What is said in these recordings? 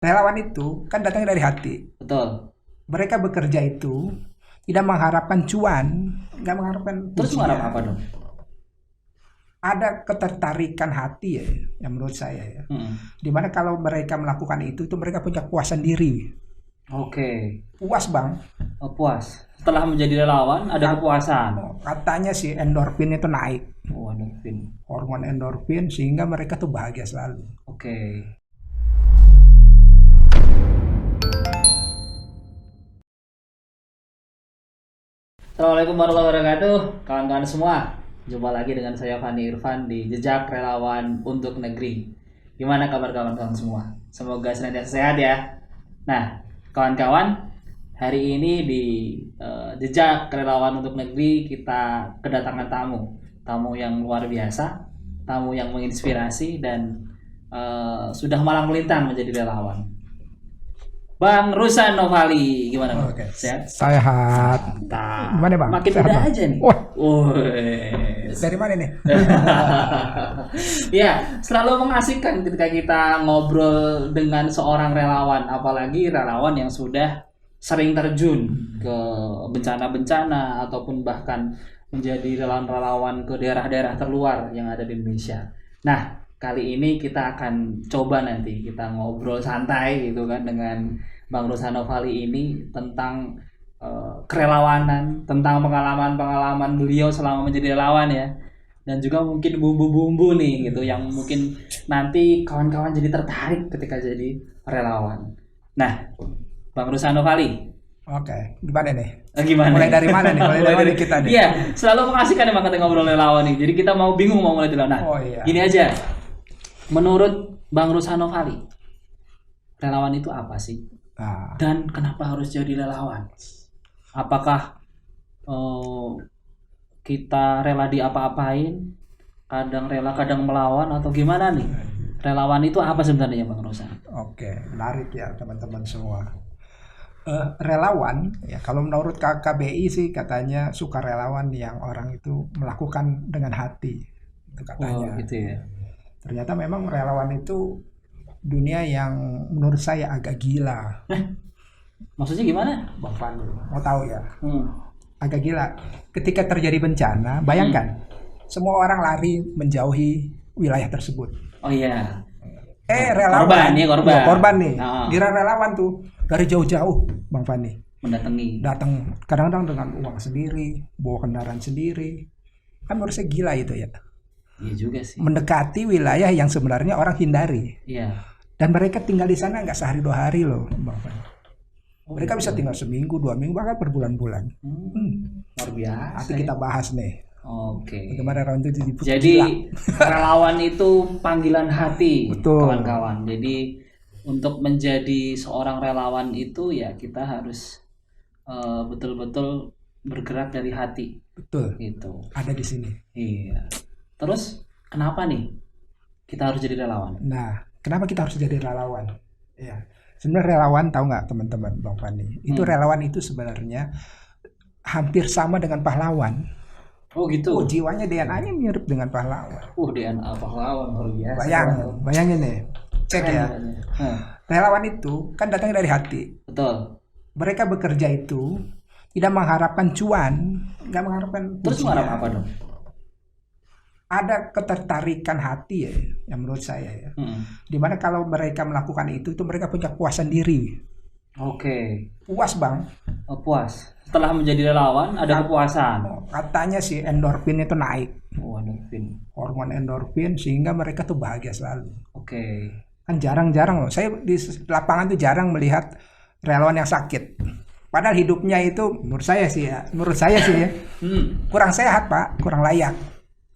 Relawan itu kan datangnya dari hati. Betul. Mereka bekerja itu tidak mengharapkan cuan, nggak mengharapkan Terus mengharap pujian. apa dong? Ada ketertarikan hati ya, yang menurut saya ya. Mm-mm. Dimana kalau mereka melakukan itu mereka punya kepuasan diri. Oke. Puas bang. Oh, puas. Setelah menjadi relawan ada kepuasan. Katanya si endorfin itu naik. Oh, endorfin. Hormon endorfin sehingga mereka tuh bahagia selalu. Oke. Assalamualaikum warahmatullahi wabarakatuh, kawan-kawan semua. Jumpa lagi dengan saya Fani Irfan di Jejak Relawan untuk Negeri. Gimana kabar kawan-kawan semua? Semoga senantiasa sehat ya. Nah, kawan-kawan, hari ini di Jejak Relawan untuk Negeri kita kedatangan tamu yang luar biasa, tamu yang menginspirasi dan sudah malang melintang menjadi relawan. Bang Rushan Novali, gimana Bang? Oke. Sehat? Sehat. Mantap. Gimana Bang? Makin Sehat, muda Bang? aja nih. Wah. Wes. Dari mana nih? Ya, selalu mengasihkan ketika kita ngobrol dengan seorang relawan, apalagi relawan yang sudah sering terjun ke bencana-bencana ataupun bahkan menjadi relawan-relawan ke daerah-daerah terluar yang ada di Indonesia. Nah, kali ini kita akan coba nanti kita ngobrol santai gitu kan dengan Bang Rushan Novali ini tentang kerelawanan, tentang pengalaman-pengalaman beliau selama menjadi relawan ya. Dan juga mungkin bumbu-bumbu nih gitu yang mungkin nanti kawan-kawan jadi tertarik ketika jadi relawan. Nah, Bang Rushan Novali, Oke. Gimana nih? gimana? Mulai dari mana nih? Mulai dari mana kita nih? Iya, selalu mengasihkan emang ketika ngobrol relawan nih. Jadi kita mau bingung mau mulai dari mana. Nah, Oh iya. gini aja. Menurut Bang Rushan Novali, relawan itu apa sih? Nah, Dan kenapa harus jadi relawan? Apakah kita rela diapa-apain, kadang rela kadang melawan atau gimana nih? Relawan itu apa sebenarnya Bang Rushan? oke. Menarik ya teman-teman semua. Relawan, ya kalau menurut KKBI sih katanya sukarelawan yang orang itu melakukan dengan hati. Itu Oh katanya. gitu ya. Ternyata memang relawan itu dunia yang menurut saya agak gila. Maksudnya gimana? Bang Fani, mau tahu ya? Hmm. Agak gila. Ketika terjadi bencana, bayangkan semua orang lari menjauhi wilayah tersebut. Oh iya. Relawan. Korban nih, korban. Iya, korban nih. Nah. Kira relawan tuh dari jauh-jauh, Bang Fani. Mendatangi. Datang kadang-kadang dengan uang sendiri, bawa kendaraan sendiri. Kan menurut saya gila itu ya. Iya juga sih. Mendekati wilayah yang sebenarnya orang hindari. Iya. Dan mereka tinggal di sana nggak sehari 2 hari loh, Bang Fani. Oh, Mereka gitu. bisa tinggal seminggu, 2 minggu, bahkan berbulan-bulan. Luar biasa. Nanti kita bahas nih. Oke. Bagaimana relawan itu disebut Jadi gila. relawan itu panggilan hati, Betul. kawan-kawan. Jadi untuk menjadi seorang relawan itu ya kita harus betul-betul bergerak dari hati, Betul. gitu. Ada di sini. Iya. Terus kenapa nih kita harus jadi relawan? Nah, kenapa kita harus jadi relawan? Ya, sebenarnya relawan tahu nggak teman-teman, Bang Fani? Itu relawan itu sebenarnya hampir sama dengan pahlawan. Oh gitu. Jiwanya DNA-nya mirip dengan pahlawan. DNA pahlawan luar biasa. Bayangin nih, cek Keren ya. namanya. Hah, Relawan itu kan datangnya dari hati. betul. Mereka bekerja itu tidak mengharapkan cuan, nggak mengharapkan Terus pujian. mengharap apa dong? Ada ketertarikan hati ya, yang menurut saya ya. Dimana kalau mereka melakukan itu mereka punya kepuasan diri. Oke. Puas bang. Oh, puas. Setelah menjadi relawan ada kepuasan. Katanya si endorfin itu naik. Oh, endorfin. Hormon endorfin sehingga mereka tuh bahagia selalu. Oke. Kan jarang-jarang loh. Saya di lapangan tuh jarang melihat relawan yang sakit. Padahal hidupnya itu menurut saya sih ya, kurang sehat pak, kurang layak.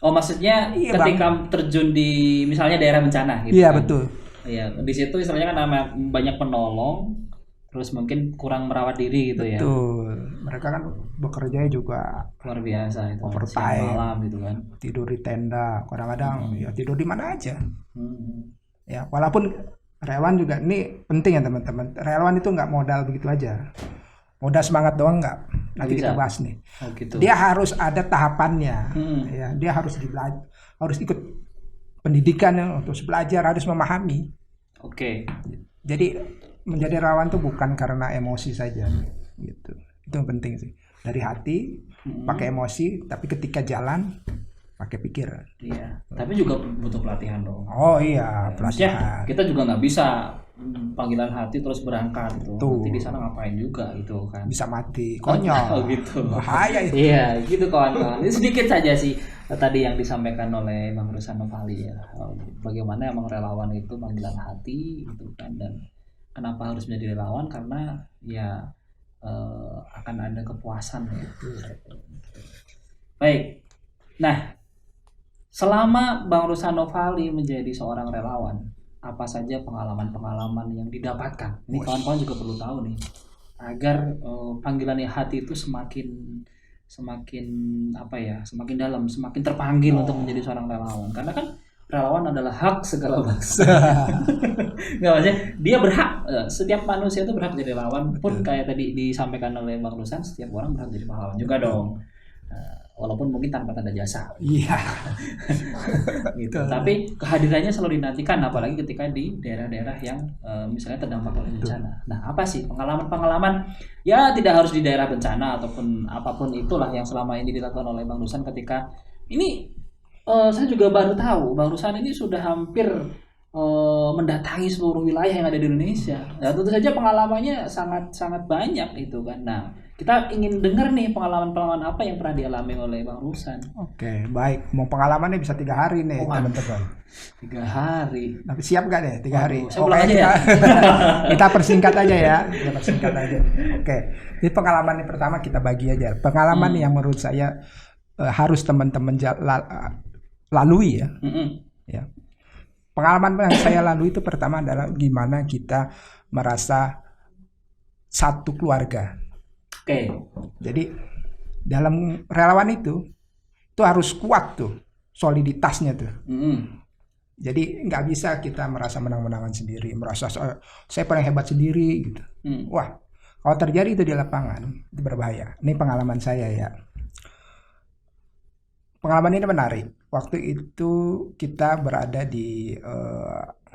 Oh maksudnya Iya, ketika terjun di misalnya daerah bencana gitu Iya kan? betul. Iya, di situ istilahnya kan banyak penolong, terus mungkin kurang merawat diri gitu ya. Betul. Mereka kan bekerja juga Luar biasa itu. Overtime. Siang malam gitu kan. tidur di tenda, kadang-kadang ya tidur di mana aja. Hmm. Ya, walaupun relawan juga ini penting ya teman-teman. Relawan itu nggak modal begitu aja. Modal semangat doang nggak. Nanti bisa. kita bahas nih. Oh gitu. Dia harus ada tahapannya. Hmm. Ya, dia harus harus ikut pendidikan ya, untuk belajar, harus memahami. Oke. Jadi menjadi relawan tuh bukan karena emosi saja gitu. Itu yang penting sih. Dari hati pakai emosi, tapi ketika jalan pakai pikiran. Iya. Tapi juga butuh pelatihan dong. Oh iya, Maksudnya kita juga nggak bisa panggilan hati terus berangkat gitu. Tuh. Nanti di sana ngapain juga gitu kan. Bisa mati, konyol. Oh gitu. Bahaya itu. Iya, gitu kawan-kawan. Ini sedikit saja sih tadi yang disampaikan oleh Bang Ruslan Novali ya. Bagaimana emang relawan itu panggilan hati gitu kan, dan kenapa harus menjadi relawan, karena ya akan ada kepuasan gitu. Baik. Nah, selama Bang Ruslan Novali menjadi seorang relawan, apa saja pengalaman-pengalaman yang didapatkan? Ini kawan-kawan juga perlu tahu nih, agar panggilan hati itu semakin apa ya, semakin dalam, semakin terpanggil untuk menjadi seorang relawan. Karena kan relawan adalah hak segala bangsa. Nggak, maksudnya dia berhak, setiap manusia itu berhak jadi relawan. Pun kayak tadi disampaikan oleh Bang Ruslan, setiap orang berhak jadi pahlawan juga dong. Walaupun mungkin tanpa tanda jasa. Iya. Gitu. Tapi kehadirannya selalu dinantikan, apalagi ketika di daerah-daerah yang misalnya terdampak oleh bencana. Nah, apa sih pengalaman-pengalaman, ya tidak harus di daerah bencana ataupun apapun itulah yang selama ini dilakukan oleh Bang Ruslan ketika ini, saya juga baru tahu Bang Ruslan ini sudah hampir mendatangi seluruh wilayah yang ada di Indonesia. Nah, tentu saja pengalamannya sangat banyak itu kan. Nah, kita ingin dengar nih pengalaman-pengalaman apa yang pernah dialami oleh Bang Ruslan. Oke, baik. Mau pengalamannya bisa 3 hari nih, teman-teman. 3 hari. Tapi siap gak deh 3 hari? Saya pulang aja ya. Kita persingkat aja ya. Kita persingkat aja. Oke. Jadi pengalaman yang pertama kita bagi aja. Pengalaman yang menurut saya harus teman-teman lalui ya. Ya. Pengalaman yang saya lalui itu pertama adalah gimana kita merasa satu keluarga. Oke. Jadi dalam relawan itu harus kuat tuh soliditasnya tuh. Jadi nggak bisa kita merasa menang-menangan sendiri, merasa saya paling hebat sendiri gitu. Wah, kalau terjadi itu di lapangan itu berbahaya. Ini pengalaman saya ya. Pengalaman ini menarik. Waktu itu kita berada di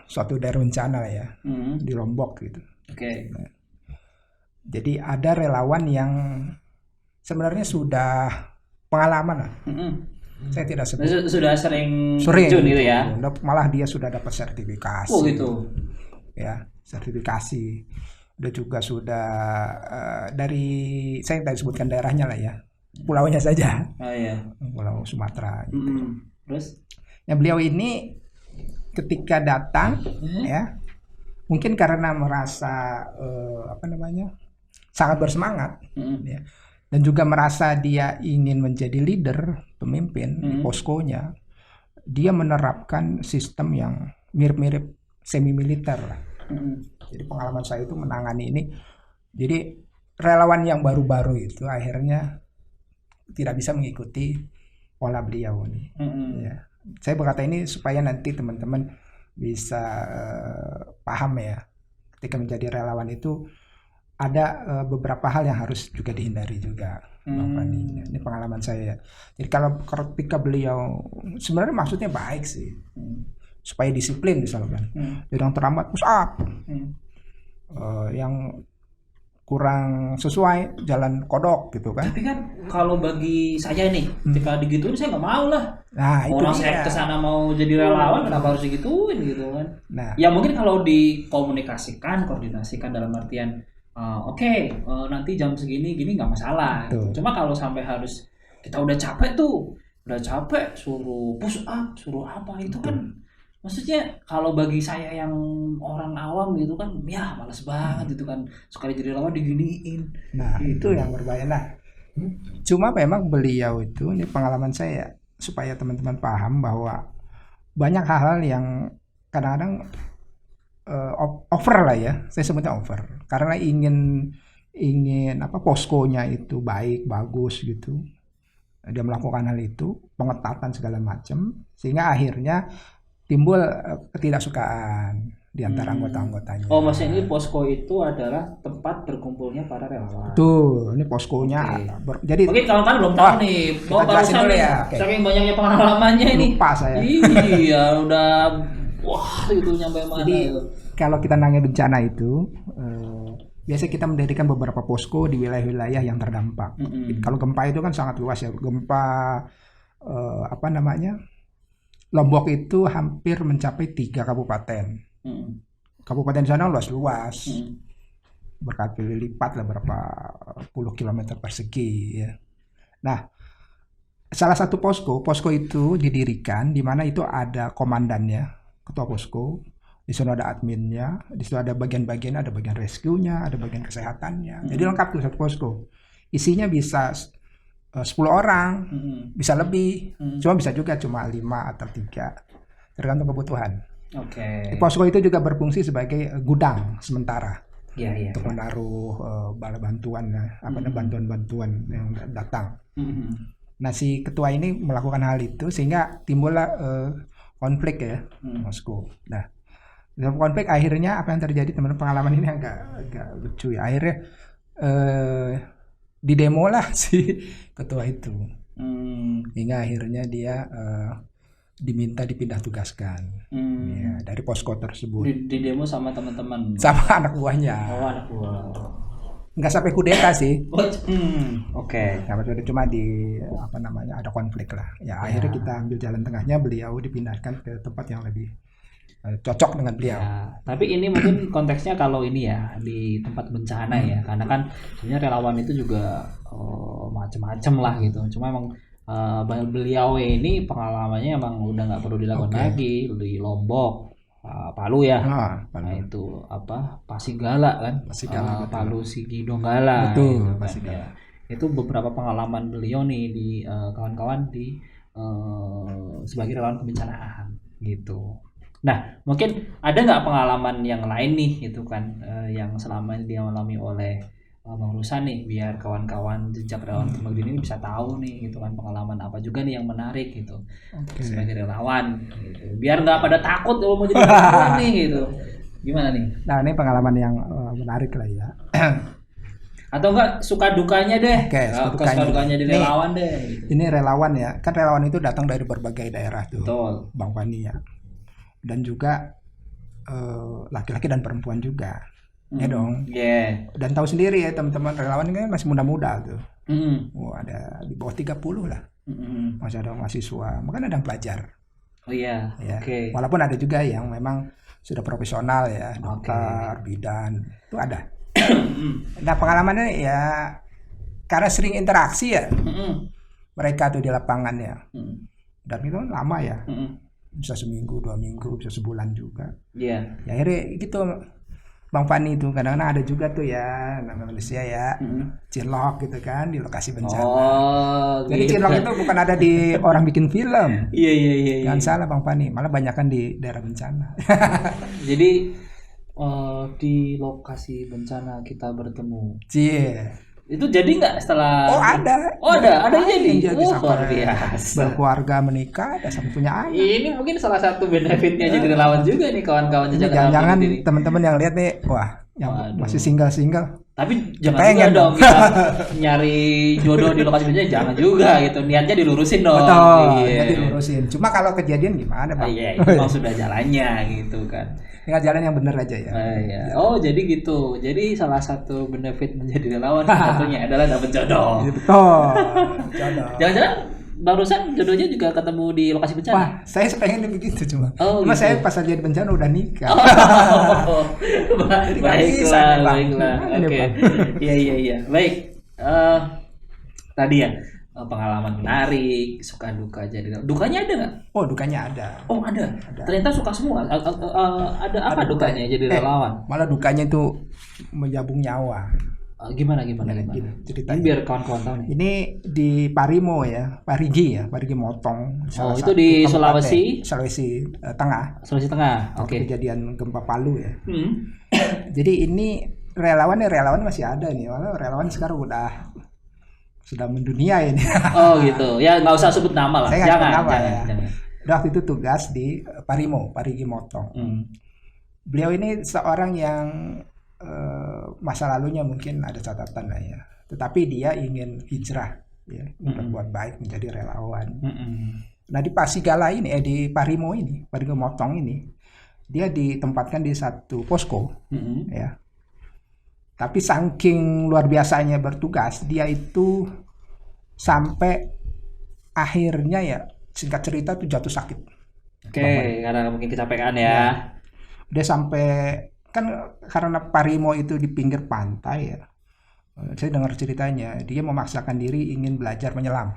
suatu daerah bencana ya, di Lombok gitu. Oke. Nah, jadi ada relawan yang sebenarnya sudah pengalaman lah. Saya tidak sebut. Sudah sering terjun gitu ya. Malah dia sudah dapat sertifikasi. Oh gitu. Ya, sertifikasi. Dia juga sudah dari, saya tidak sebutkan daerahnya lah ya. Pulaunya saja. Oh iya. Pulau Sumatera. Gitu. Terus? Yang beliau ini ketika datang ya, mungkin karena merasa sangat bersemangat ya, dan juga merasa dia ingin menjadi leader, pemimpin di poskonya, dia menerapkan sistem yang mirip-mirip semi militer lah. Jadi pengalaman saya itu menangani ini, jadi relawan yang baru-baru itu akhirnya tidak bisa mengikuti pola beliau nih. Ya. Saya berkata ini supaya nanti teman-teman bisa paham ya, ketika menjadi relawan itu ada beberapa hal yang harus juga dihindari juga. Ini pengalaman saya. Jadi kalau ketika beliau sebenarnya maksudnya baik sih, supaya disiplin misalkan. Yang terlambat push up, yang kurang sesuai jalan kodok gitu kan. Tapi kan kalau bagi saya nih, ketika digituin saya nggak mau lah. Nah, itu orang dia. saya kesana mau jadi relawan, kenapa harus digituin gitu kan. Nah, ya mungkin kalau dikomunikasikan, koordinasikan dalam artian nanti jam segini gini nggak masalah. Cuma kalau sampai harus kita udah capek suruh push up, suruh apa itu kan, maksudnya kalau bagi saya yang orang awam gitu kan, ya malas banget itu kan, sekali jadi relawan diginiin. Nah gitu. Itu yang berbahaya. Nah, cuma memang beliau itu, ini pengalaman saya supaya teman-teman paham bahwa banyak hal-hal yang kadang-kadang over lah ya, saya sebutnya over, karena ingin poskonya itu baik, bagus gitu. Dia melakukan hal itu, pengetatan segala macam, sehingga akhirnya timbul ketidaksukaan di antara anggota-anggotanya. Oh, maksudnya ini posko itu adalah tempat berkumpulnya para relawan. Tuh, ini poskonya. Jadi mungkin kawan-kawan belum tahu nih, kita jelasin dulu ya. Saking banyaknya pengalamannya ini. Lupa saya. Iya, udah wah itu nyampe mana. Jadi, itu. kalau kita nangani bencana itu, biasanya kita mendirikan beberapa posko di wilayah-wilayah yang terdampak. Kalau gempa itu kan sangat luas ya. Gempa apa namanya? Lombok itu hampir mencapai 3 kabupaten. Kabupaten di sana luas-luas. Berkali lipat lah, berapa puluh kilometer persegi ya. Nah, salah satu posko itu didirikan di mana itu ada komandannya, ketua posko. Di sana ada adminnya, di situ ada bagian-bagian, ada bagian rescue-nya, ada bagian kesehatannya. Jadi lengkap tuh satu posko. Isinya bisa 10 orang, bisa lebih. Cuma bisa juga cuma 5 atau 3. Tergantung kebutuhan. Oke. Posko itu juga berfungsi sebagai gudang sementara. Iya. Untuk menaruh bala bantuan, bantuan-bantuan yang datang. Nah, si ketua ini melakukan hal itu sehingga timbullah konflik ya, posko. Nah, dalam konflik akhirnya apa yang terjadi, teman-teman, pengalaman ini agak lucu ya. Akhirnya didemo lah si ketua itu, hingga akhirnya dia diminta dipindah tugaskan ya, dari posko tersebut. Di demo sama teman-teman, sama anak buahnya. Oh, anak buah. Nggak sampai kudeta sih. Oke. Cuma di apa namanya, ada konflik lah ya. Akhirnya kita ambil jalan tengahnya, beliau dipindahkan ke tempat yang lebih cocok dengan beliau. Ya, tapi ini mungkin konteksnya kalau ini ya di tempat bencana ya, karena kan sebenarnya relawan itu juga macam-macam lah gitu. Cuma emang beliau ini pengalamannya emang udah nggak perlu dilakukan lagi di Lombok, Palu ya. Palu. Nah itu apa, Pasigala kan? Pasigala, Palu Sigi Donggala. Betul, gitu, Pasigala. ya. Itu beberapa pengalaman beliau nih di kawan-kawan di sebagai relawan kebencanaan gitu. Nah, mungkin ada nggak pengalaman yang lain nih gitu kan, yang selama ini dia alami oleh Bang Ruslan nih, biar kawan-kawan jejak relawan Kemegdin ini bisa tahu nih gitu kan, pengalaman apa juga nih yang menarik gitu sebagai relawan gitu. Biar nggak pada takut kalau mau jadi relawan nih gitu. Gimana nih? Nah, ini pengalaman yang menarik lah ya. Atau enggak suka dukanya deh. Suka dukanya di relawan deh gitu. Ini relawan ya, kan relawan itu datang dari berbagai daerah tuh. Betul. Bang Fani ya. Dan juga laki-laki dan perempuan juga. Ya dong. Yeah. Dan tahu sendiri ya teman-teman, relawan kan masih muda-muda tuh. Ada di bawah 30 lah. Masih ada mahasiswa, bahkan ada yang pelajar. Oh iya. Ya. Oke. Walaupun ada juga yang memang sudah profesional ya, dokter, bidan, itu ada. Nah, pengalamannya ya karena sering interaksi ya. Mereka tuh di lapangan ya. Dan itu lama ya. Bisa seminggu, 2 minggu, bisa sebulan juga. Iya. Ya akhirnya gitu Bang Fani itu kadang-kadang ada juga tuh ya, nama manusia ya, cilok gitu kan di lokasi bencana. Jadi gitu. Cilok itu bukan ada di orang bikin film. Iya. Jangan salah Bang Fani, malah banyakan di daerah bencana. Jadi di lokasi bencana kita bertemu. Cie. Itu jadi nggak setelah? Ada jadi. Yang jadi Luar biasa. Berkeluarga, menikah, ada sampai punya anak. Ini mungkin salah satu benefitnya jadi relawan juga nih kawan-kawan jejak relawan. Jangan teman-teman yang lihat nih, wah, yang masih single. Tapi jangan juga dong kita nyari jodoh di lokasi bencana, jangan juga gitu. Niatnya dilurusin dong. Betul, niatnya dilurusin. Cuma kalau kejadian gimana, Bang? Iya, itu memang sudah jalannya gitu kan. Tinggal jalan yang benar aja ya. Iya. Oh, jadi gitu. Jadi salah satu benefit menjadi relawan satunya adalah dapat jodoh. Betul. Jodoh. Jangan-jangan barusan jodohnya juga ketemu di lokasi bencana. Wah, saya pengen begitu cuma. Oh, cuma gitu. saya pas lagi di bencana udah nikah. Baiklah. Oke. Iya. Baik. Tadi ya pengalaman menarik, suka duka jadi. Dukanya ada nggak? Oh, dukanya ada. Oh, ada. Ternyata suka semua. Ada apa dukanya jadi relawan? Malah dukanya itu menjabung nyawa. Gimana? Ceritanya. Ini biar kawan-kawan tahu nih. Ini di Parimo ya, Parigi Motong. Itu di Sulawesi Tengah. Sulawesi Tengah. Oke. Kejadian gempa Palu ya. Jadi ini relawan masih ada nih. Walau relawan sekarang sudah mendunia ini. Oh gitu. Ya nggak usah sebut nama lah. Saya Jangan. Waktu itu tugas di Parigi Motong. Beliau ini seorang yang masa lalunya mungkin ada catatan lah ya. Tetapi dia ingin hijrah ya, berbuat baik menjadi relawan. Nah di Pasigala ini, di Parigi Motong ini, dia ditempatkan di satu posko, ya. Tapi saking luar biasanya bertugas, dia itu sampai akhirnya ya singkat cerita tuh jatuh sakit. Oke, karena mungkin kecapean ya. Dia sampai kan karena Parimo itu di pinggir pantai ya. Saya dengar ceritanya, dia memaksakan diri ingin belajar menyelam.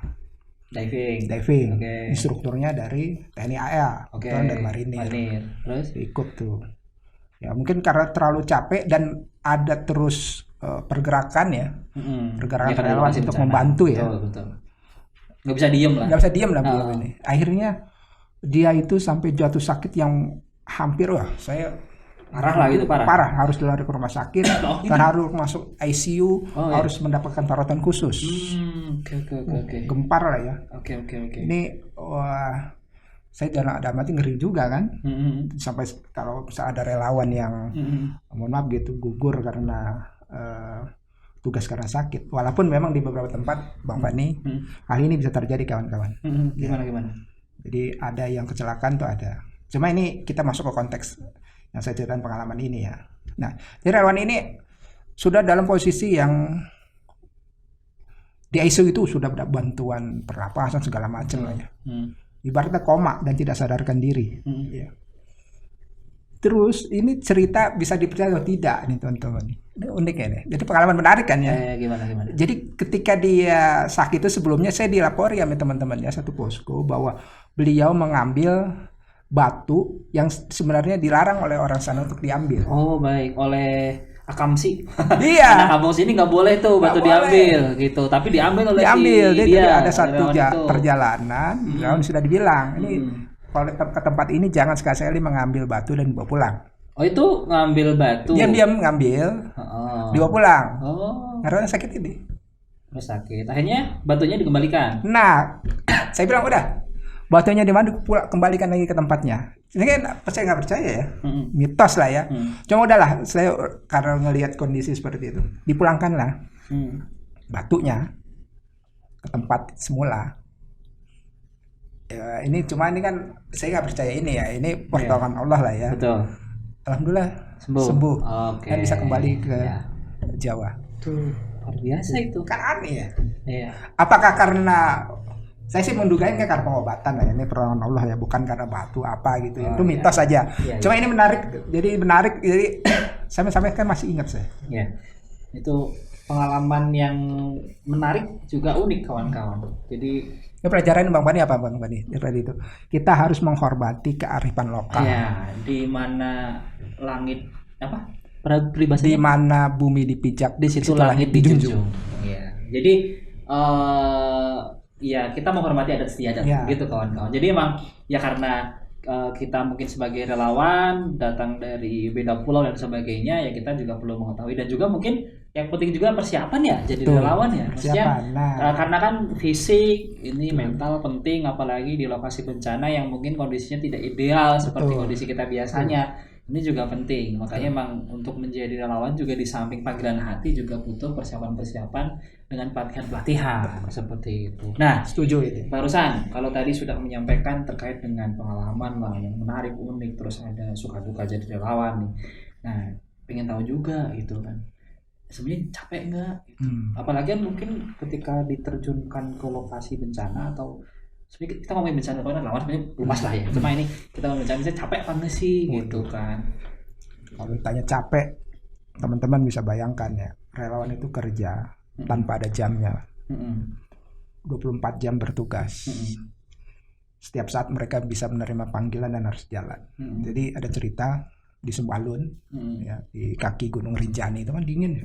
Diving. Okay. Instrukturnya dari TNI AL, dari Marinir. Terus ikut tuh. Ya mungkin karena terlalu capek dan ada terus pergerakan ya. Pergerakan relawan untuk membantu ya. Betul. Nggak bisa diem lah beliau ini. Akhirnya dia itu sampai jatuh sakit yang hampir saya parah lah gitu, parah harus dilari ke rumah sakit dan harus masuk ICU, harus mendapatkan perawatan khusus. Oke. Gempar lah ya. Oke. Ini saya dalam hati ngeri juga kan. Sampai kalau bisa ada relawan yang mohon maaf gitu gugur karena tugas karena sakit. Walaupun memang di beberapa tempat Bang Fani hal ini bisa terjadi kawan-kawan. Gimana? Jadi ada yang kecelakaan tuh ada. Cuma ini kita masuk ke konteks yang saya ceritakan pengalaman ini ya. Nah, jadi relawan ini sudah dalam posisi yang di ICU itu sudah ada bantuan pernapasan segala macam lah ya. Ibaratnya koma dan tidak sadarkan diri. Ya. Terus ini cerita bisa dipercaya atau tidak nih teman-teman. Ini unik ya nih. Jadi pengalaman menarik kan ya. Gimana? Jadi ketika dia sakit itu sebelumnya saya dilapori ya teman-teman ya satu posko bahwa beliau mengambil batu yang sebenarnya dilarang oleh orang sana untuk diambil. Oh baik, oleh Akamsi. Iya. Anak kampung sini nggak boleh tuh batu diambil gitu, tapi diambil oleh dia. Ada satu perjalanan, sudah dibilang ini kalau ke tempat ini jangan sekali-kali mengambil batu dan dibawa pulang. Oh itu ngambil batu. Diam-diam ngambil, dibawa pulang. Karena sakit ini. Sakit. Akhirnya batunya dikembalikan. Nah, saya bilang udah. Batunya di mana kembalikan lagi ke tempatnya. Ini kan percaya nggak percaya ya, mitos lah ya. Cuma udahlah, saya karena ngelihat kondisi seperti itu, dipulangkanlah batunya ke tempat semula. Ya, ini kan saya nggak percaya ini ya, ini pertolongan Allah lah ya. Betul. Alhamdulillah sembuh. Dan bisa kembali ke Jawa. Tuh luar biasa itu. Kan aneh ya. Iya. Apakah karena saya sih mendugain karena pengobatan lah ya, ini pertolongan Allah ya, bukan karena batu apa gitu ya. Itu mitos saja. Cuma ini menarik, jadi sampai kan masih ingat saya. Iya. Itu pengalaman yang menarik juga unik kawan-kawan. Jadi ya pelajaran Bang Bani apa Bang Bani? Seperti itu. Kita harus menghormati kearifan lokal. Ya, di mana langit apa? Peribahasanya di mana bumi dipijak, di situ langit dijunjung. Iya. Jadi ya kita menghormati adat istiadat gitu kawan-kawan. Jadi emang ya karena kita mungkin sebagai relawan datang dari beda pulau dan sebagainya, ya kita juga perlu mengetahui dan juga mungkin yang penting juga persiapan ya jadi relawan ya. Maksudnya karena kan fisik ini mental penting, apalagi di lokasi bencana yang mungkin kondisinya tidak ideal seperti kondisi kita biasanya. Ini juga penting, makanya emang untuk menjadi relawan juga di samping panggilan hati juga butuh persiapan-persiapan dengan pelatihan seperti itu. Nah, setuju itu. Barusan kalau tadi sudah menyampaikan terkait dengan pengalaman lah yang menarik, unik, terus ada suka duka jadi relawan nih. Nah, pengen tahu juga gitu kan, sebenarnya capek nggak? Gitu. Apalagi kan mungkin ketika diterjunkan ke lokasi bencana atau sebenarnya kita ngomongin bencana kan lawan sebenarnya luas lah ya. Cuma ini kita ngomongin bencana, saya capek apa enggak sih gitu kan. Kalau ditanya capek, teman-teman bisa bayangkan ya, relawan itu kerja tanpa ada jamnya. 24 jam bertugas. Setiap saat mereka bisa menerima panggilan dan harus jalan. Jadi ada cerita di Sembalun, ya, di kaki Gunung Rinjani itu kan dingin.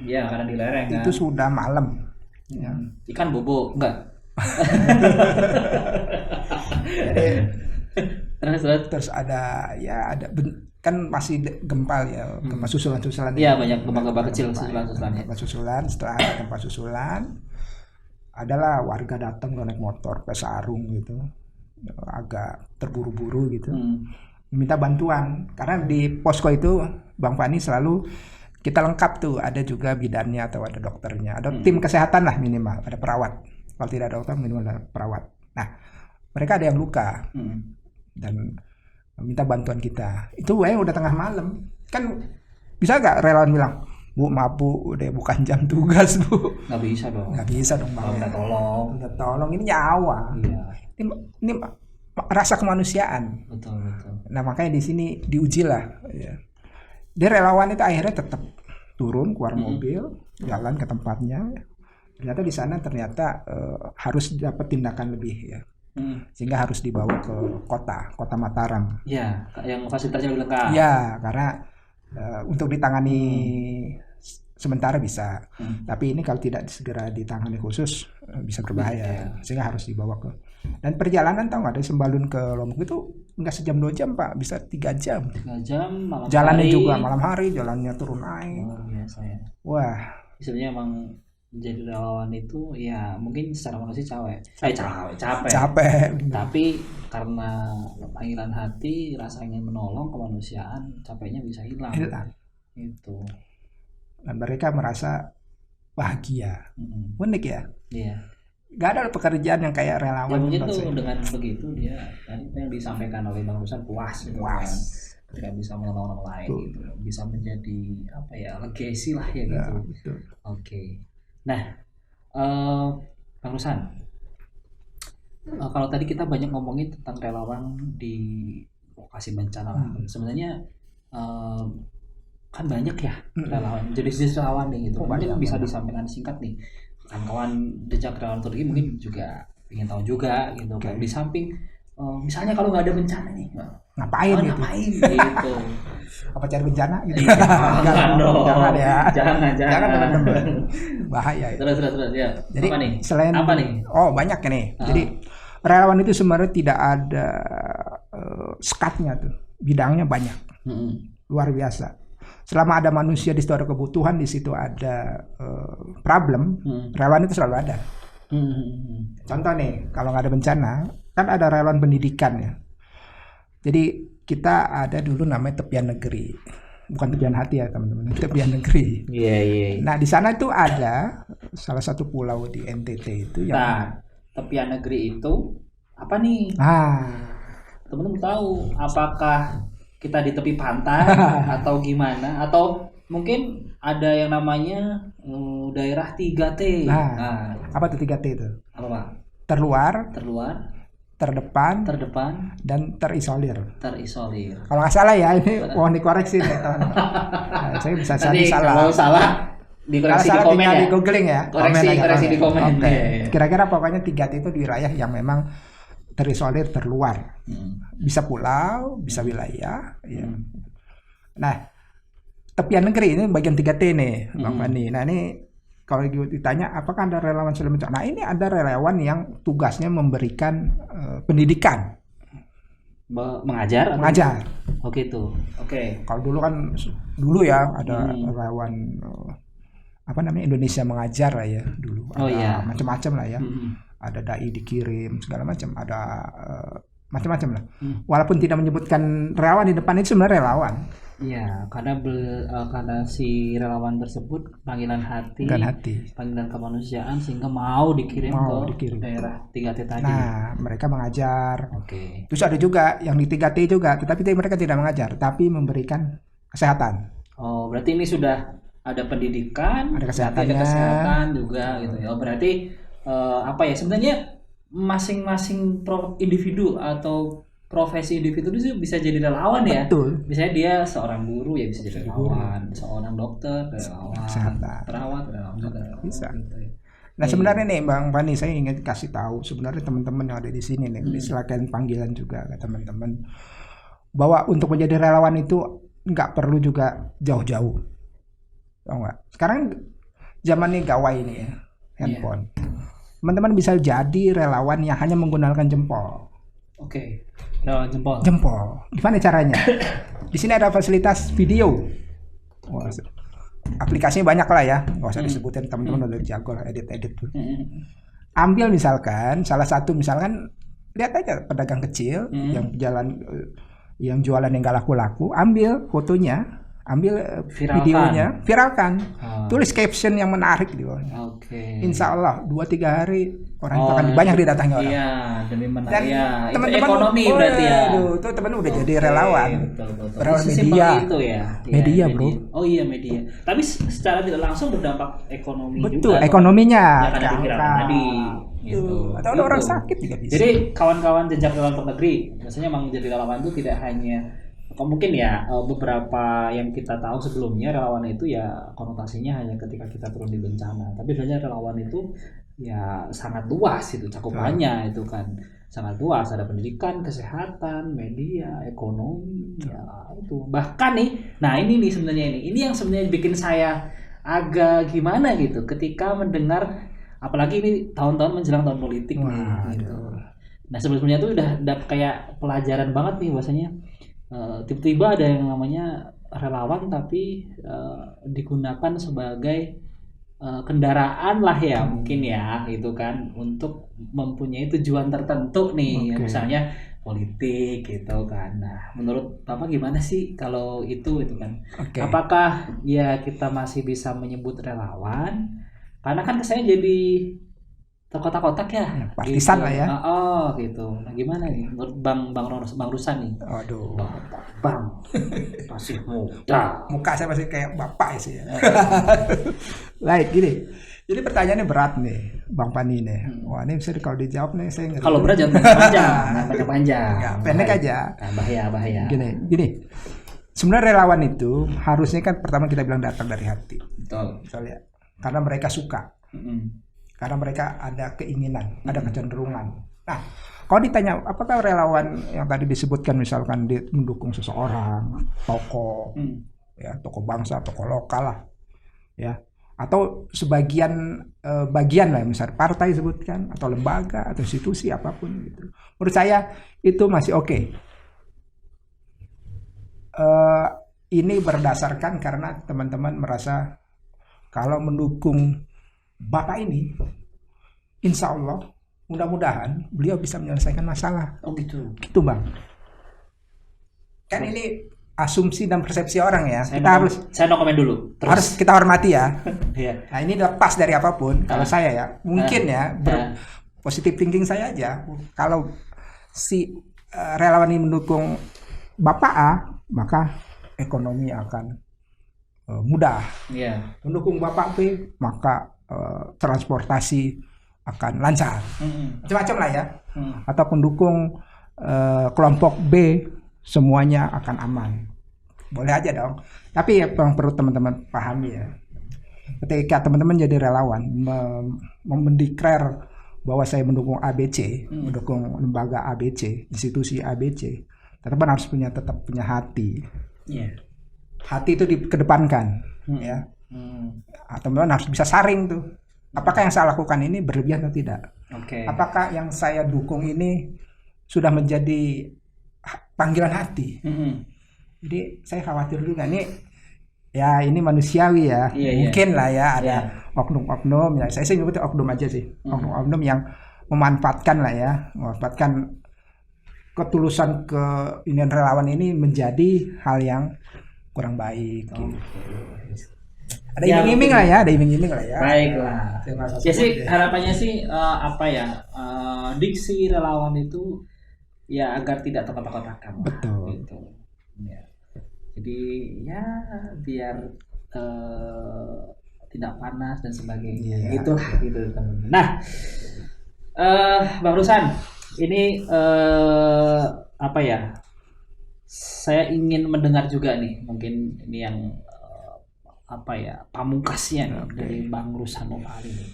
Ya karena di lereng kan. Itu sudah malam. Ya. Ikan bobo enggak? Terus ada kan masih gempa ya, gempa susulan ya, banyak gempa kecil susulan. Setelah ada gempa susulan adalah warga datang naik motor ke sarung gitu, agak terburu-buru gitu, minta bantuan karena di posko itu Bang Fani selalu kita lengkap tuh, ada juga bidannya atau ada dokternya, ada tim kesehatan lah minimal, ada perawat. Kalau tidak ada dokter minimal ada perawat. Nah, mereka ada yang luka dan minta bantuan kita. Itu udah tengah malam. Kan bisa nggak relawan bilang, Bu, maaf Bu, udah bukan jam tugas Bu. Nggak bisa dong. Nggak bisa dong Bang. Kalau minta tolong. Minta tolong, ini nyawa. Iya. Ini rasa kemanusiaan. Betul. Nah makanya di sini diuji lah. Ya. Dia relawan itu akhirnya tetap turun keluar mobil, jalan ke tempatnya. Ternyata di sana harus dapat tindakan lebih ya. Sehingga harus dibawa ke kota Mataram. Ya, yang fasilitasnya lebih lengkap. Ya, karena untuk ditangani sementara bisa, tapi ini kalau tidak segera ditangani khusus bisa berbahaya, sehingga harus dibawa ke. Dan perjalanan tahu nggak dari Sembalun ke Lombok itu nggak sejam 2 jam Pak, bisa 3 jam. 3 jam malam jalannya hari. juga malam hari, jalannya turun naik. Luar biasa ya. Wah, Istilahnya emang jadi relawan itu ya mungkin secara manusia capek. Tapi karena panggilan hati, rasa ingin menolong, kemanusiaan, capeknya bisa hilang. Itu. Dan mereka merasa bahagia. Unik ya. Iya. Gak ada pekerjaan yang kayak relawan. Ya mungkin tuh dengan begitu dia tadi yang disampaikan oleh Bang Ruslan puas. Ketika bisa menolong orang lain gitu, bisa menjadi apa ya, legacy lah ya gitu. Oke. Nah, Bang Ruslan, kalau tadi kita banyak ngomongin tentang relawan di lokasi bencana lah. Sebenarnya kan banyak ya relawan, jenis relawan nih gitu. Mungkin bisa disampaikan singkat nih, kawan-kawan jejak relawan Turki mungkin juga ingin tahu juga gitu. Kan di samping misalnya kalau nggak ada bencana nih, ngapain gitu. Apa cari bencana gitu? Jangan dong. Jangan ya. Jangan teman-teman. Bahaya. Terus ya. Jadi apa nih? Selain apa nih? Oh, banyak nih. Jadi relawan itu sebenarnya tidak ada sekatnya tuh. Bidangnya banyak. Luar biasa. Selama ada manusia di situ ada kebutuhan, di situ ada problem, relawan itu selalu ada. Contoh nih, kalau nggak ada bencana, kan ada relawan pendidikan ya. Jadi kita ada dulu namanya Tepian Negeri, bukan Tepian Hati ya teman-teman, Tepian Negeri. Iya. Nah di sana itu ada salah satu pulau di NTT itu yang. Nah, Tepian Negeri itu apa nih? Teman-teman tahu apakah kita di tepi pantai atau gimana? Atau mungkin ada yang namanya daerah 3T. Nah, apa tuh 3T itu? Apa Pak? Terluar, terdepan, dan terisolir. Kalau nggak salah ya, ini mohon dikoreksi nih teman. Saya bisa salah. Kalau salah dikoreksi di komen ya. Di googling ya. Koreksi di komen. Okay. Kira-kira pokoknya 3T itu di wilayah yang memang terisolir, terluar. Bisa pulau, bisa wilayah. Ya. Nah, Tepian Negeri ini bagian 3T nih, Bang Fani. Nah ini kalau ditanya apakah ada relawan sebelum bencana? Nah ini ada relawan yang tugasnya memberikan pendidikan. Mengajar? Oh gitu. Oke. Kalau dulu ya ada relawan Indonesia Mengajar lah ya dulu. Ada macam-macam lah ya. Ada dai dikirim segala macam. Ada macam-macam lah. Walaupun tidak menyebutkan relawan di depan, itu sebenarnya relawan. Iya, karena si relawan tersebut panggilan hati, panggilan kemanusiaan sehingga mau dikirim ke daerah 3T tadi. Nah, mereka mengajar. Oke. Terus ada juga yang di 3T juga, tetapi mereka tidak mengajar, tapi memberikan kesehatan. Oh, berarti ini sudah ada pendidikan, ada kesehatannya, ada kesehatan juga gitu ya. Oh, berarti sebenarnya masing-masing individu atau profesi individu itu bisa jadi relawan ya. Betul. Misalnya dia seorang guru ya bisa jadi relawan, seorang dokter relawan, perawat relawan juga. Bisa. Nah sebenarnya nih Bang Fani, saya ingin kasih tahu sebenarnya teman-teman yang ada di sini nih, silakan panggilan juga ke teman-teman bahwa untuk menjadi relawan itu nggak perlu juga jauh-jauh, tahu nggak? Sekarang zamannya gawai ini ya, handphone. Teman-teman bisa jadi relawan yang hanya menggunakan jempol. Oke. Relawan jempol. Gimana caranya? Di sini ada fasilitas video. Aplikasinya banyak lah ya, nggak usah disebutin, teman-teman udah jago lah edit tuh. Ambil misalkan salah satu, lihat aja pedagang kecil yang jualan yang gak laku-laku, ambil fotonya, ambil videonya, viralkan. Tulis caption yang menarik di bawahnya. Oke. Insya Allah 2-3 hari orang itu akan banyak didatangi orang. Iya, demi menarik. Dan Ya, teman-teman ekonomi berarti ya. Itu teman udah jadi relawan. Betul. Relawan Sesimpel media. itu ya. Media, bro. Oh iya media. Tapi secara tidak langsung berdampak ekonomi Betul, juga. ekonominya. Yang ada di pikiran tadi. Gitu. Atau ada orang sakit juga bisa. Jadi kawan-kawan jejak relawan luar negeri, biasanya memang jadi relawan itu tidak hanya mungkin ya beberapa yang kita tahu sebelumnya relawan itu ya konotasinya hanya ketika kita turun di bencana. Tapi sebenarnya relawan itu ya sangat luas itu cakupannya itu kan sangat luas, ada pendidikan, kesehatan, media, ekonomi, ya itu bahkan nih. Nah ini nih sebenarnya ini yang sebenarnya bikin saya agak gimana gitu ketika mendengar apalagi ini tahun-tahun menjelang tahun politik nih gitu. Nah sebelumnya tuh udah kayak pelajaran banget nih bahwasanya tiba-tiba ada yang namanya relawan tapi digunakan sebagai kendaraan lah ya mungkin ya gitu kan untuk mempunyai tujuan tertentu nih misalnya politik gitu kan. Nah menurut Bapak gimana sih kalau itu kan apakah ya kita masih bisa menyebut relawan karena kan kesannya jadi terkotak-kotak ya, partisan gitu. lah ya. Gitu. Nah gimana nih menurut Bang Rusan nih? Aduh. Bang masih muda. Muka saya masih kayak bapak sih ya. Baik gini. Jadi pertanyaannya berat nih, Bang Pani nih. Wah ini bisa kalau dijawab nih saya ngeri. Kalau berat jangan panjang. Ya, pendek aja. Bahaya. Gini. Sebenarnya relawan itu harusnya kan pertama kita bilang datang dari hati. Betul. Misalnya karena mereka suka. Karena mereka ada keinginan, ada kecenderungan. Nah, kalau ditanya apakah relawan yang tadi disebutkan misalkan mendukung seseorang, tokoh, ya tokoh bangsa, tokoh lokal lah, ya, atau sebagian bagian lah, misalnya partai sebutkan, atau lembaga, atau institusi apapun gitu. Menurut saya itu masih oke. Ini berdasarkan karena teman-teman merasa kalau mendukung Bapak ini, insya Allah, mudah-mudahan beliau bisa menyelesaikan masalah. Oh gitu. Gitu Bang. Kan ini asumsi dan persepsi orang ya. Saya no komen dulu. Terus. Harus kita hormati ya. Iya. Nah ini lepas dari apapun. Kalau saya ya, mungkin ya positive thinking saya aja. Kalau si relawan ini mendukung Bapak A, maka ekonomi akan mudah. Mendukung Bapak B, maka transportasi akan lancar, macam-macam lah ya. Atau pendukung kelompok B semuanya akan aman, boleh aja dong. Tapi yang perlu teman-teman pahami ya, ketika teman-teman jadi relawan mendeklar bahwa saya mendukung ABC, mendukung lembaga ABC, institusi ABC, teman-teman harus tetap punya hati. Hati itu dikedepankan, ya. Teman-teman harus bisa saring tuh. Apakah yang saya lakukan ini berlebihan atau tidak? Apakah yang saya dukung ini sudah menjadi panggilan hati? Jadi saya khawatir juga nih. Ya ini manusiawi ya. Mungkin lah ya ada oknum-oknum ya. Saya nyebutnya oknum aja sih. Oknum-oknum yang memanfaatkan lah ya, memanfaatkan ketulusan keinian relawan ini menjadi hal yang kurang baik. Gitu. Ada iming-iming lah ya, Baiklah. Ya sih harapannya sih diksi relawan itu ya agar tidak terkotak-kotakan. Betul. Gitu. Ya. Jadi ya biar tidak panas dan sebagainya. Itulah gitu teman-teman. Nah, Bang Rusan, ini saya ingin mendengar juga nih, mungkin ini yang pamungkasnya dari Bang Rusan Novali ini.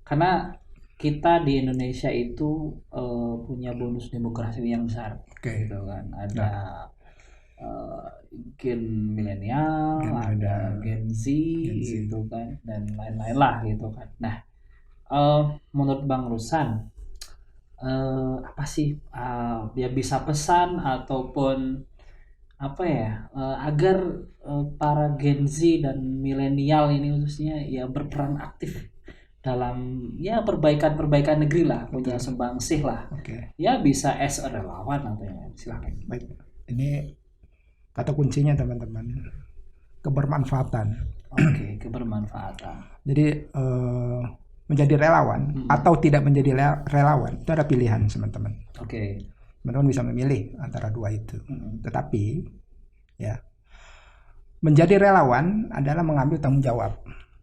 Karena kita di Indonesia itu punya bonus demografi yang besar, gitu kan. Ada gen milenial, ada gen Z, gitu kan, dan lain-lain lah, gitu kan. Nah, menurut Bang Rusan, apa sih dia bisa pesan ataupun agar para Gen Z dan milenial ini khususnya ya berperan aktif dalam ya perbaikan negeri lah, punya sumbangsih lah. Ya bisa as a relawan atau yang lain. Silakan. Baik. Ini kata kuncinya teman-teman. kebermanfaatan. Oke, kebermanfaatan. Jadi menjadi relawan atau tidak menjadi relawan itu ada pilihan teman-teman. Oke. Teman-teman bisa memilih antara dua itu. Tetapi ya menjadi relawan adalah mengambil tanggung jawab.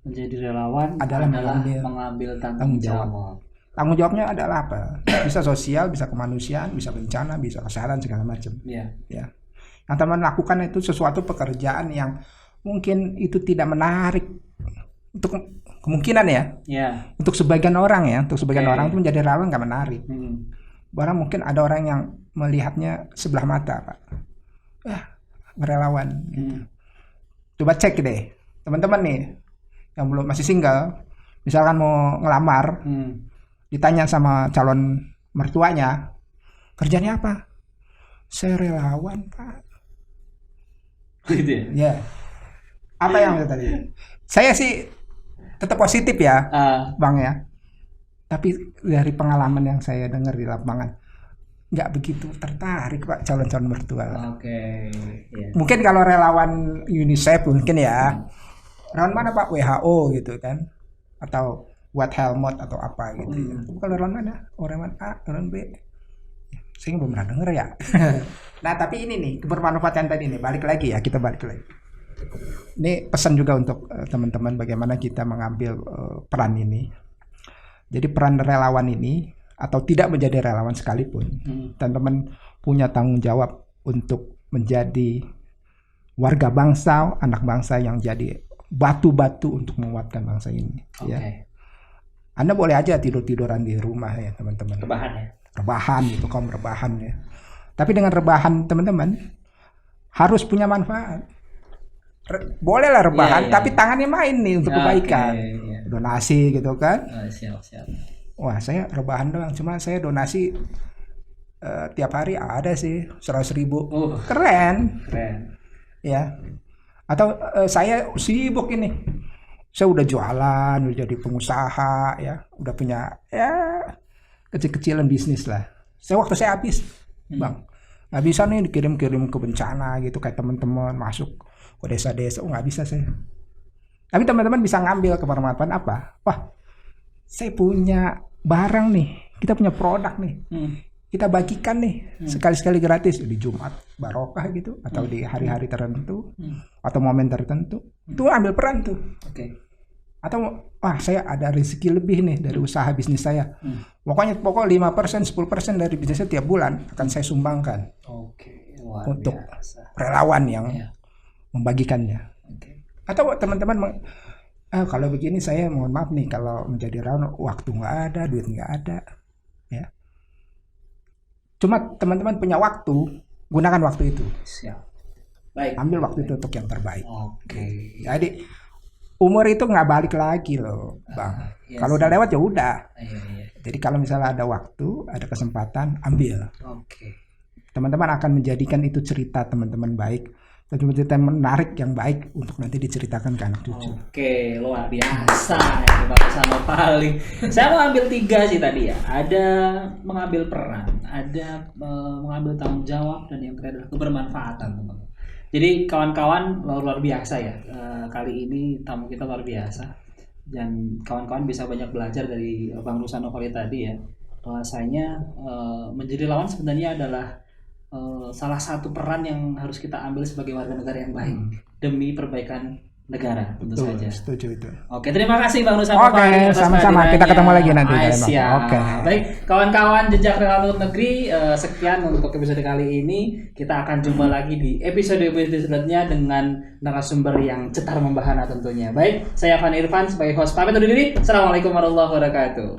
Menjadi relawan adalah mengambil tanggung jawab. Tanggung jawabnya adalah apa? Bisa sosial, bisa kemanusiaan, bisa bencana, bisa kesehatan segala macam. Iya. Ya. Yang teman lakukan itu sesuatu pekerjaan yang mungkin itu tidak menarik untuk kemungkinan ya. Iya. Untuk sebagian orang ya, untuk sebagian orang itu menjadi relawan nggak menarik. Bahkan mungkin ada orang yang melihatnya sebelah mata, Pak. Relawan. Gitu. Coba cek deh, teman-teman nih yang belum masih single, misalkan mau ngelamar, ditanya sama calon mertuanya, kerjanya apa? Saya relawan, Pak. Gitu ya? Ya. Apa yang tadi? Saya sih tetap positif ya, Bang ya. Tapi dari pengalaman yang saya dengar di lapangan, nggak begitu tertarik Pak calon-calon mertua. Oke. Yeah. Mungkin kalau relawan UNICEF mungkin ya. Relawan mana Pak? WHO gitu kan? Atau What Helmut atau apa gitu ya. Kalau relawan mana? Relawan A, relawan B. Saya belum pernah denger ya. Nah tapi ini nih kebermanfaatan tadi nih, balik lagi ya, kita balik lagi. Ini pesan juga untuk teman-teman bagaimana kita mengambil peran ini. Jadi peran relawan ini atau tidak menjadi relawan sekalipun, teman-teman punya tanggung jawab untuk menjadi warga bangsa, anak bangsa yang jadi batu-batu untuk menguatkan bangsa ini. Okay. Ya. Anda boleh aja tidur-tiduran di rumah ya teman-teman. Rebahan ya. Rebahan itu kaum rebahan ya. Tapi dengan rebahan teman-teman harus punya manfaat. Bolehlah rebahan, tapi tangannya main nih untuk kebaikan. Donasi gitu kan. Siap. Wah saya rebahan doang, cuma saya donasi tiap hari ada sih 100.000. Keren. Ya. Atau saya sibuk ini. Saya udah jualan, udah jadi pengusaha ya, udah punya ya kecil-kecilan bisnis lah. Waktu saya habis, Bang. Nggak bisa nih dikirim-kirim ke bencana gitu kayak teman-teman masuk ke desa-desa. Nggak bisa saya. Tapi teman-teman bisa ngambil kebermanfaatan apa? Wah, saya punya barang nih, kita punya produk nih, kita bagikan nih sekali-sekali gratis di Jumat barokah gitu, atau di hari-hari tertentu, atau momen tertentu, itu ambil peran tuh. Atau saya ada rezeki lebih nih dari usaha bisnis saya, pokok 5%, 10% dari bisnisnya tiap bulan akan saya sumbangkan untuk relawan yang membagikannya. Atau teman-teman kalau begini saya mohon maaf nih kalau menjadi relawan waktu nggak ada, duit nggak ada, ya. Cuma teman-teman punya waktu, gunakan waktu itu. Siap. Baik. Ambil waktu itu untuk yang terbaik. Jadi umur itu nggak balik lagi loh, Bang. Kalau udah lewat ya udah. Jadi kalau misalnya ada waktu, ada kesempatan, ambil. Teman-teman akan menjadikan itu cerita teman-teman baik. Cerita menarik yang baik untuk nanti diceritakan ke anak cucu. Luar biasa ya Bapak Sanopali. Saya mau ambil 3 sih tadi ya. Ada mengambil peran, ada mengambil tanggung jawab, dan yang terakhir adalah kebermanfaatan, teman-teman. Jadi kawan-kawan luar biasa ya. Kali ini tamu kita luar biasa. Dan kawan-kawan bisa banyak belajar dari Bang Sanopali tadi ya. Bahwasanya menjadi lawan sebenarnya adalah salah satu peran yang harus kita ambil sebagai warga negara yang baik demi perbaikan negara, tentu saja. Setuju itu. Terima kasih Bang Sanopali. Sama-sama, kita ketemu lagi nanti. Baik, kawan-kawan Jejak Relawan Luar Negeri, sekian untuk episode kali ini. Kita akan jumpa lagi di episode selanjutnya dengan narasumber yang cetar membahana tentunya. Baik, saya Van Irfan sebagai host pamit undur diri. Assalamualaikum warahmatullahi wabarakatuh.